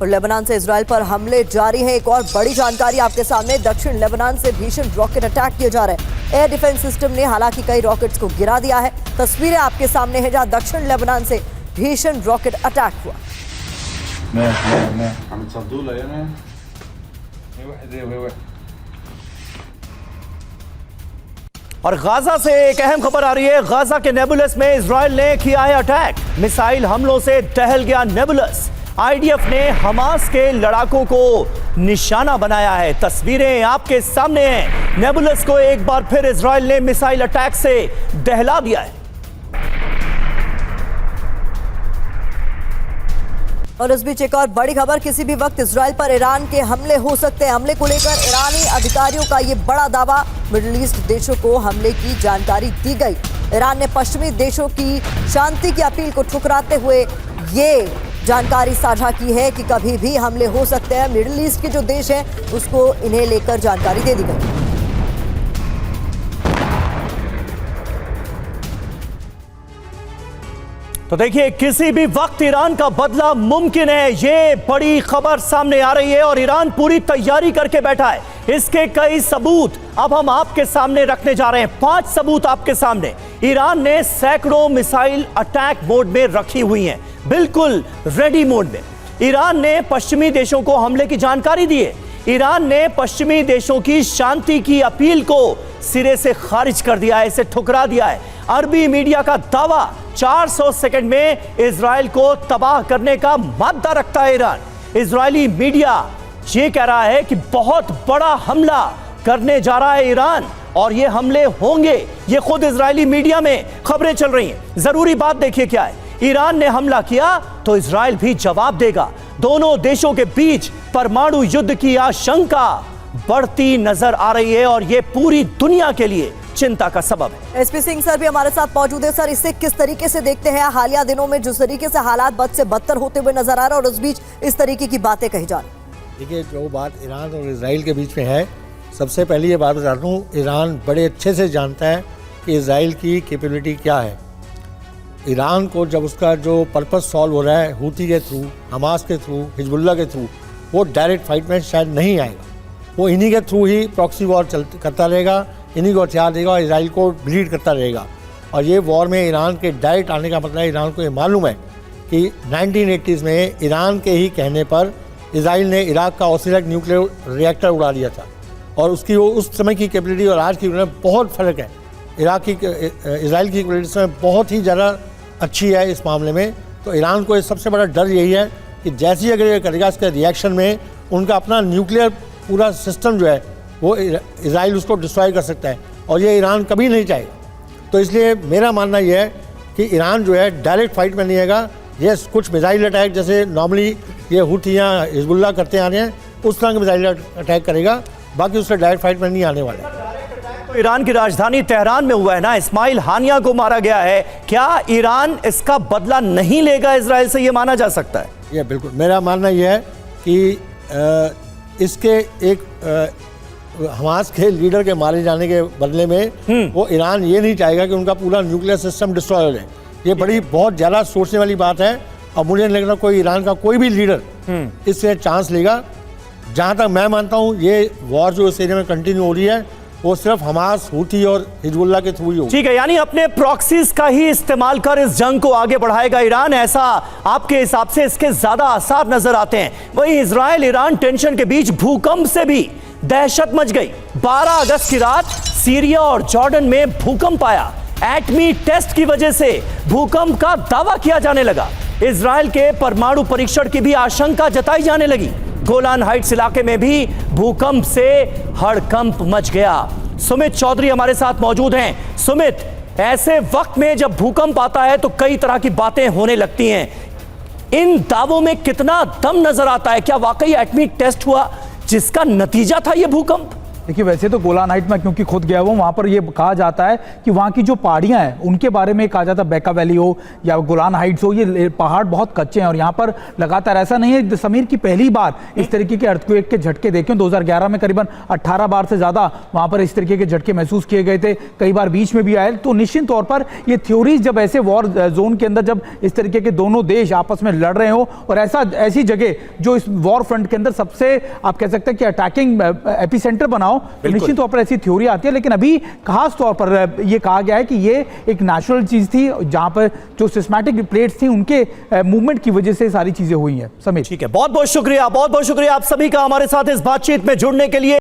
और लेबनान से इजराइल पर हमले जारी हैं। एक और बड़ी जानकारी आपके सामने, दक्षिण लेबनान से भीषण रॉकेट अटैक किए जा रहे हैं। एयर डिफेंस सिस्टम ने हालांकि कई रॉकेट्स को गिरा दिया है। तस्वीरें आपके सामने हैं जहां दक्षिण लेबनान से भीषण रॉकेट अटैक हुआ। और गाजा से एक अहम खबर आ रही है। गाजा के नेबुलस में इजराइल ने किया है अटैक। मिसाइल हमलों से दहल गया नेबुलस। आईडीएफ ने हमास के लड़ाकों को निशाना बनाया है। तस्वीरें आपके सामने हैं। नेबुलस को एक बार फिर इजराइल ने मिसाइल अटैक से दहला दिया है। और इस बीच एक और बड़ी खबर, किसी भी वक्त इजराइल पर ईरान के हमले हो सकते हैं। हमले को लेकर ईरानी अधिकारियों का ये बड़ा दावा। मिडिल ईस्ट देशों को हमले की जानकारी दी गई। ईरान ने पश्चिमी देशों की शांति की अपील को ठुकराते हुए ये जानकारी साझा की है कि कभी भी हमले हो सकते हैं। मिडिल ईस्ट के जो देश हैं उसको इन्हें लेकर जानकारी दे दी गई। तो देखिए, किसी भी वक्त ईरान का बदला मुमकिन है। ये बड़ी खबर सामने आ रही है और ईरान पूरी तैयारी करके बैठा है। इसके कई सबूत अब हम आपके सामने रखने जा रहे हैं। 5 सबूत आपके सामने। ईरान ने सैकड़ों मिसाइल अटैक मोड में रखी हुई हैं, बिल्कुल रेडी मोड में। ईरान ने पश्चिमी देशों को हमले की जानकारी दी है। ईरान ने पश्चिमी देशों की शांति की अपील को सिरे से खारिज कर दिया है, इसे ठुकरा दिया है। अरबी मीडिया का दावा 400 सेकंड में इजराइल को तबाह करने का मादा रखता है ईरान। इजरायली मीडिया ये कह रहा है कि बहुत बड़ा हमला करने जा रहा है ईरान और ये हमले होंगे। ये खुद इजरायली मीडिया में खबरें चल रही हैं। जरूरी बात देखिए क्या है, ईरान ने हमला किया तो इजराइल भी जवाब देगा। दोनों देशों के बीच परमाणु युद्ध की आशंका बढ़ती नजर आ रही है और ये पूरी दुनिया के लिए चिंता का सबब है। एसपी सिंह सर भी हमारे साथ मौजूद है। सर, इसे किस तरीके से देखते हैं? हालिया दिनों में जिस तरीके से हालात बद से बदतर होते हुए नजर आ रहे हैं और उस बीच इस तरीके की बातें कही जा रही। देखिए, जो बात ईरान और इजराइल के बीच में है, सबसे पहले ये बात बता दूँ, ईरान बड़े अच्छे से जानता है कि इजराइल की कैपेबिलिटी क्या है। ईरान को जब उसका जो पर्पस सॉल्व हो रहा है हूती के थ्रू, हमास के थ्रू, हिजबुल्लाह के थ्रू, वो डायरेक्ट फाइट में शायद नहीं आएगा। वो इन्हीं के थ्रू ही प्रॉक्सी वॉर करता रहेगा, इन्हीं को हथियार देगा और इसराइल को ब्लीड करता रहेगा। और ये वॉर में ईरान के डायरेक्ट आने का मतलब है, ईरान को ये मालूम है कि 1980s में ईरान के ही कहने पर इसराइल ने इराक का ओसिलक न्यूक्लियर रिएक्टर उड़ा दिया था और उसकी वो उस समय की कैपेबिलिटी और आज की में बहुत फ़र्क है। इराक की इसराइल की कैपेबिलिटी में बहुत ही ज़्यादा अच्छी है इस मामले में। तो ईरान को सबसे बड़ा डर यही है कि जैसे ही अगर ये करेगा, इसके रिएक्शन में उनका अपना न्यूक्लियर पूरा सिस्टम जो है वो इसराइल उसको डिस्ट्रॉय कर सकता है और ये ईरान कभी नहीं चाहेगा। तो इसलिए मेरा मानना यह है कि ईरान जो है डायरेक्ट फाइट में नहीं आएगा। ये कुछ मिसाइल अटैक जैसे नॉर्मली ये हुथियाँ हिजबुल्लाह करते आ रहे हैं, उस तरह के मिसाइल अटैक करेगा, बाकी उससे डायरेक्ट फाइट में नहीं आने वाले। तो ईरान की राजधानी तेहरान में हुआ है ना, इस्माइल हानिया को मारा गया है। क्या ईरान इसका बदला नहीं लेगा इजराइल से, ये माना जा सकता है? ये बिल्कुल मेरा मानना यह है कि इसके एक हमास के लीडर के मारे जाने के बदले में वो ईरान ये नहीं चाहेगा कि उनका पूरा न्यूक्लियर सिस्टम डिस्ट्रॉय हो जाए। ये बड़ी बहुत ज़्यादा सोचने वाली बात है और मुझे नहीं लगता कोई ईरान का कोई भी लीडर इससे चांस लेगा। जहाँ तक मैं मानता हूँ ये वॉर जो इस एरिया में कंटिन्यू हो रही है वो सिर्फ हमास, हूथी और हिजबुल्लाह के थ्रू ही होगी। ठीक है, यानी अपने प्रॉक्सीज का ही इस्तेमाल कर इस जंग को आगे बढ़ाएगा ईरान, ऐसा आपके हिसाब से इसके ज्यादा आसार नजर आते हैं। वहीं इजराइल ईरान टेंशन के बीच भूकंप से भी दहशत मच गई। 12 अगस्त की रात सीरिया और जॉर्डन में भूकंप आया। एटमी टेस्ट की वजह से भूकंप का दावा किया जाने लगा। इजराइल के परमाणु परीक्षण की भी आशंका जताई जाने लगी। गोलान हाइट्स इलाके में भी भूकंप से हड़कंप मच गया। सुमित चौधरी हमारे साथ मौजूद हैं। सुमित, ऐसे वक्त में जब भूकंप आता है तो कई तरह की बातें होने लगती हैं। इन दावों में कितना दम नजर आता है? क्या वाकई एटमी टेस्ट हुआ जिसका नतीजा था ये भूकंप? देखिए वैसे तो गोलान हाइट में क्योंकि खुद गया हुआ वहाँ पर ये कहा जाता है कि वहाँ की जो पहाड़ियाँ हैं उनके बारे में कहा जाता है, बैका वैली हो या गोलान हाइट्स हो, ये पहाड़ बहुत कच्चे हैं और यहाँ पर लगातार ऐसा नहीं है समीर की पहली बार इस तरीके के अर्थक्वेक के झटके देखे। 2011 में करीबन 18 बार से ज़्यादा वहाँ पर इस तरीके के झटके महसूस किए गए थे, कई बार बीच में भी आए। तो निश्चित तौर पर ये थ्योरीज जब ऐसे वॉर जोन के अंदर जब इस तरीके के दोनों देश आपस में लड़ रहे हो और ऐसी जगह जो इस वॉर फ्रंट के अंदर सबसे आप कह सकते हैं कि अटैकिंग एपिसेंटर बनाओ, तो निश्चित तौर पर ऐसी थ्योरी आती है। लेकिन अभी खास तौर पर ये कहा गया है कि ये एक नेचुरल चीज थी जहां पर जो सिस्टमैटिक प्लेट्स थी उनके मूवमेंट की वजह से सारी चीजें हुई हैं। समीर, ठीक है, बहुत बहुत शुक्रिया आप सभी का हमारे साथ इस बातचीत में जुड़ने के लिए।